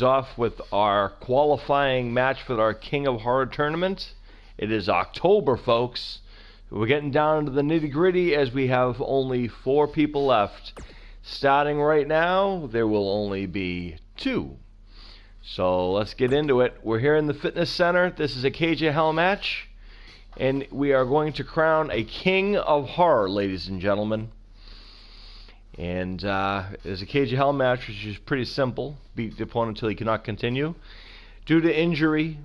Off with our qualifying match for our King of Horror tournament. It is October, folks. We're getting down to the nitty-gritty as we have only 4 people left. Starting right now, there will only be 2. So let's get into it. We're here in the fitness center. This is a Cage of Hell match, and we are going to crown a King of Horror, ladies and gentlemen. And there's a Cage of Hell match, which is pretty simple. Beat the opponent until he cannot continue. Due to injury,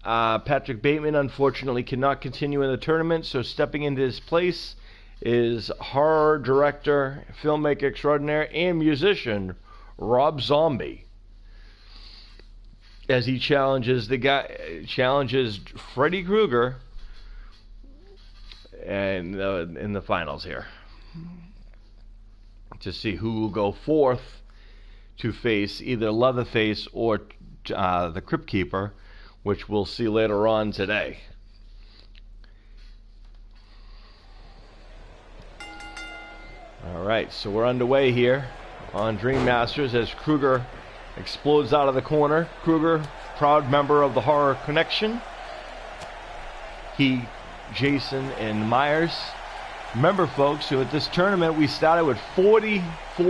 Patrick Bateman unfortunately cannot continue in the tournament, so stepping into his place is horror director, filmmaker extraordinaire, and musician Rob Zombie, as he challenges Freddy Krueger and in the finals here, to see who will go forth to face either Leatherface or the Crypt Keeper, which we'll see later on today. Alright, so we're underway here on Dream Masters as Krueger explodes out of the corner. Krueger, proud member of the Horror Connection. He, Jason, and Myers. Remember, folks, so at this tournament we started with 44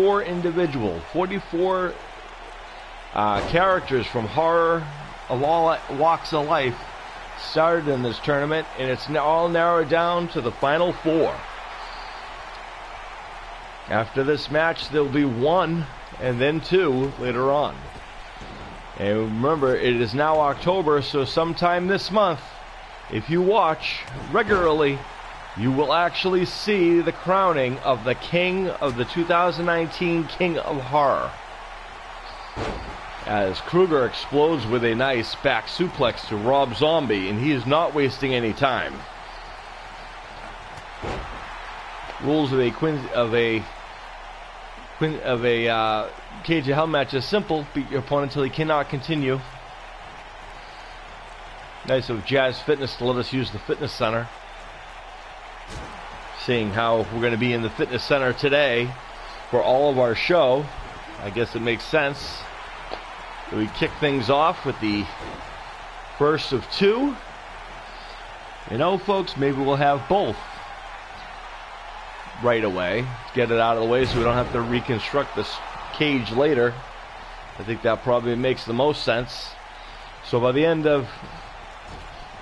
characters from horror of all walks of life started in this tournament, and it's now all narrowed down to the final 4. After this match, there'll be 1 and then 2 later on. And remember, it is now October, so sometime this month, if you watch regularly, you will actually see the crowning of the King of the 2019 King of Horror, as Krueger explodes with a nice back suplex to Rob Zombie, and he is not wasting any time. Rules of a Cage of Hell match is simple: beat your opponent until he cannot continue. Nice of Jazz Fitness to let us use the fitness center. Seeing how we're going to be in the fitness center today for all of our show, I guess it makes sense that we kick things off with the first of 2. You know, folks, maybe we'll have both right away. Get it out of the way so we don't have to reconstruct this cage later. I think that probably makes the most sense. So by the end of,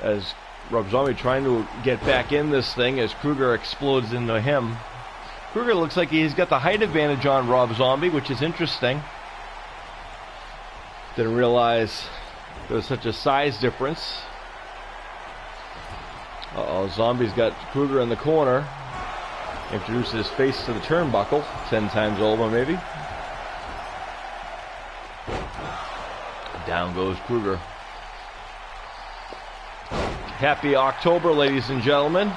as Rob Zombie trying to get back in this thing as Krueger explodes into him. Krueger looks like he's got the height advantage on Rob Zombie, which is interesting. Didn't realize there was such a size difference. Zombie's got Krueger in the corner. Introduces his face to the turnbuckle 10 times over, maybe. Down goes Krueger. Happy October, ladies and gentlemen.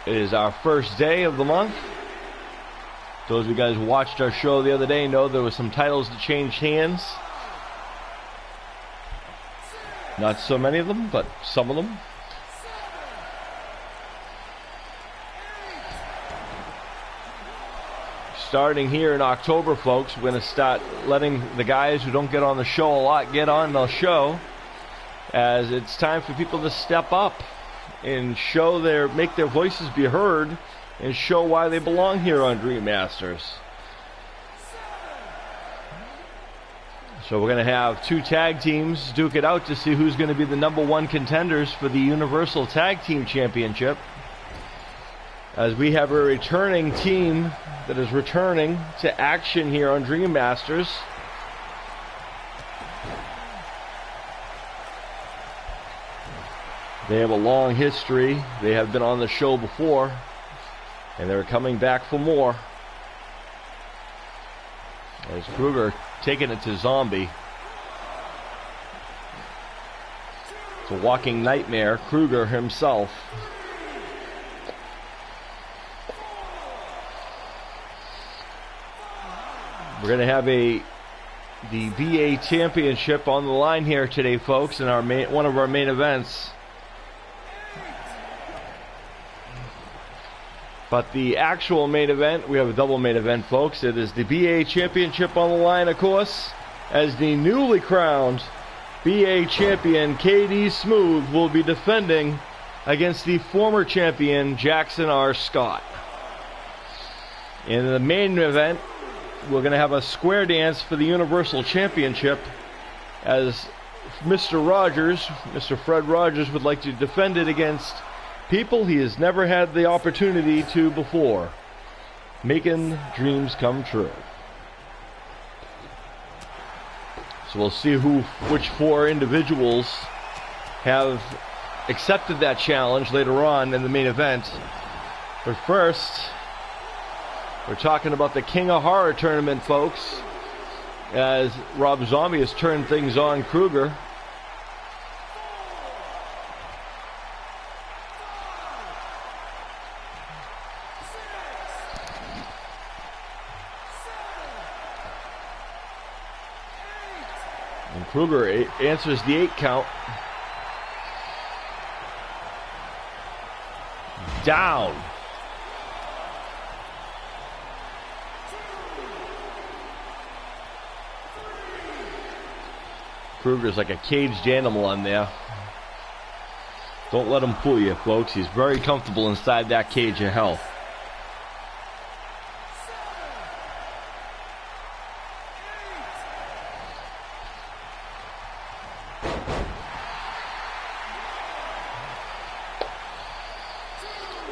It is our first day of the month. Those of you guys who watched our show the other day know there were some titles that changed hands. Not so many of them, but some of them. Starting here in October, folks, we're going to start letting the guys who don't get on the show a lot get on the show, as it's time for people to step up and make their voices be heard and show why they belong here on Dream Masters. So we're going to have 2 tag teams duke it out to see who's going to be the #1 contenders for the Universal Tag Team Championship, as we have a returning team that is returning to action here on Dream Masters. They have a long history. They have been on the show before, and they're coming back for more. As Krueger taking it to Zombie. It's a walking nightmare, Krueger himself. We're going to have the VA Championship on the line here today, folks, in one of our main events. But the actual main event, we have a double main event, folks. It is the BA Championship on the line, of course, as the newly crowned BA champion, KD Smooth, will be defending against the former champion, Jackson R. Scott. In the main event, we're going to have a square dance for the Universal Championship, as Mr. Rogers, Mr. Fred Rogers, would like to defend it against people he has never had the opportunity to before, making dreams come true. So we'll see which four individuals have accepted that challenge later on in the main event. But first, we're talking about the King of Horror tournament, folks, as Rob Zombie has turned things on Kruger. And Kruger answers the 8 count. Down. Kruger's like a caged animal on there. Don't let him fool you, folks. He's very comfortable inside that cage of hell.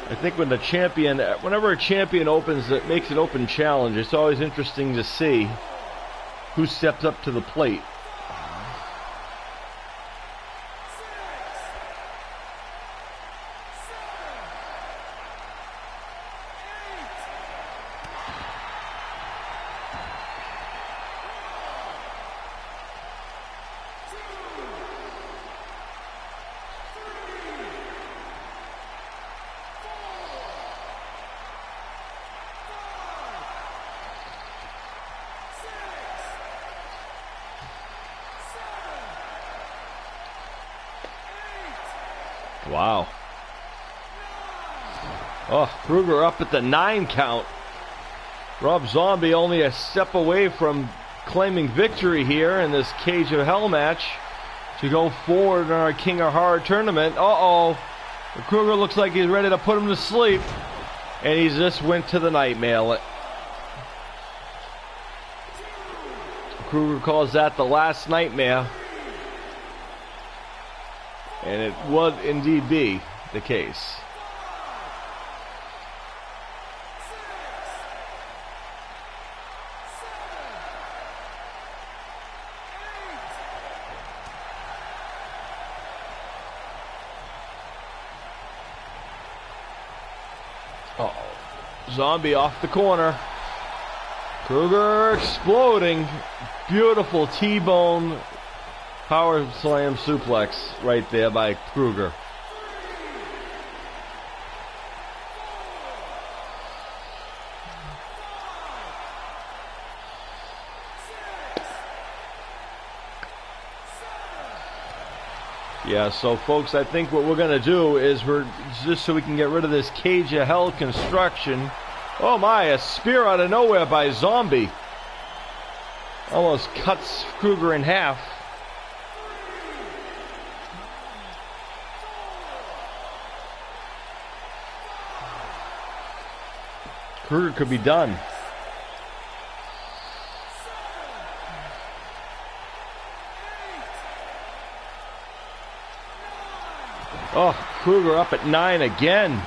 I think when the champion, whenever a champion opens, it makes an open challenge, it's always interesting to see who steps up to the plate. Wow. Oh, Kruger up at the 9 count. Rob Zombie only a step away from claiming victory here in this Cage of Hell match to go forward in our King of Horror tournament. Uh-oh. Kruger looks like he's ready to put him to sleep. And he just went to the nightmare. Kruger calls that the last nightmare. And it would indeed be the case. Uh-oh. Zombie off the corner. Kruger exploding. Beautiful T-bone power slam suplex right there by Kruger. Yeah, so folks, I think what we're going to do is just so we can get rid of this Cage of Hell construction. Oh my, a spear out of nowhere by Zombie. Almost cuts Kruger in half. Kruger could be done. Oh, Kruger up at 9 again.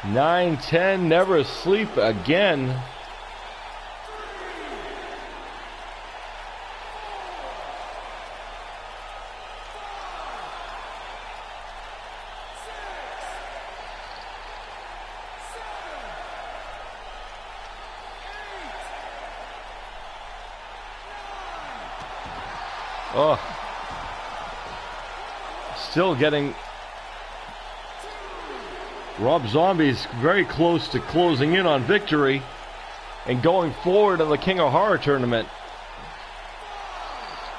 9, 10, never asleep again. Oh, still getting Rob Zombie's very close to closing in on victory and going forward in the King of Horror tournament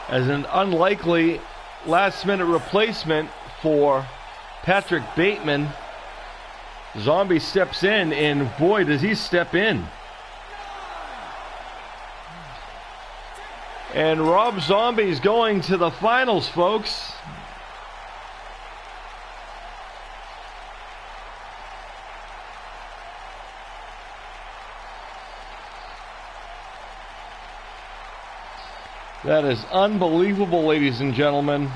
as an unlikely last-minute replacement for Patrick Bateman. Zombie steps in, and boy, does he step in. And Rob Zombie's going to the finals, folks. That is unbelievable, ladies and gentlemen.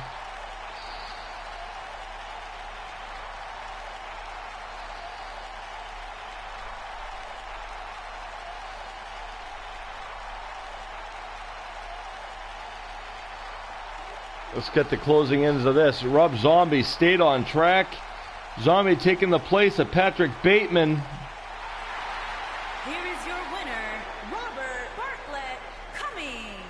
Let's get the closing ends of this. Rob Zombie stayed on track. Zombie taking the place of Patrick Bateman. Here is your winner, Robert Bartlett Cummings.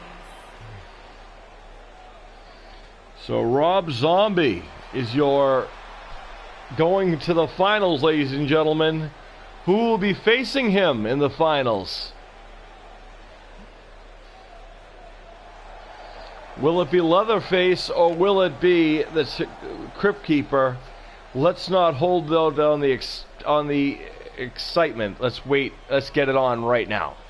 So Rob Zombie is your going to the finals, ladies and gentlemen. Who will be facing him in the finals? Will it be Leatherface or will it be the Crypt Keeper? Let's not hold though on the excitement. Let's wait. Let's get it on right now.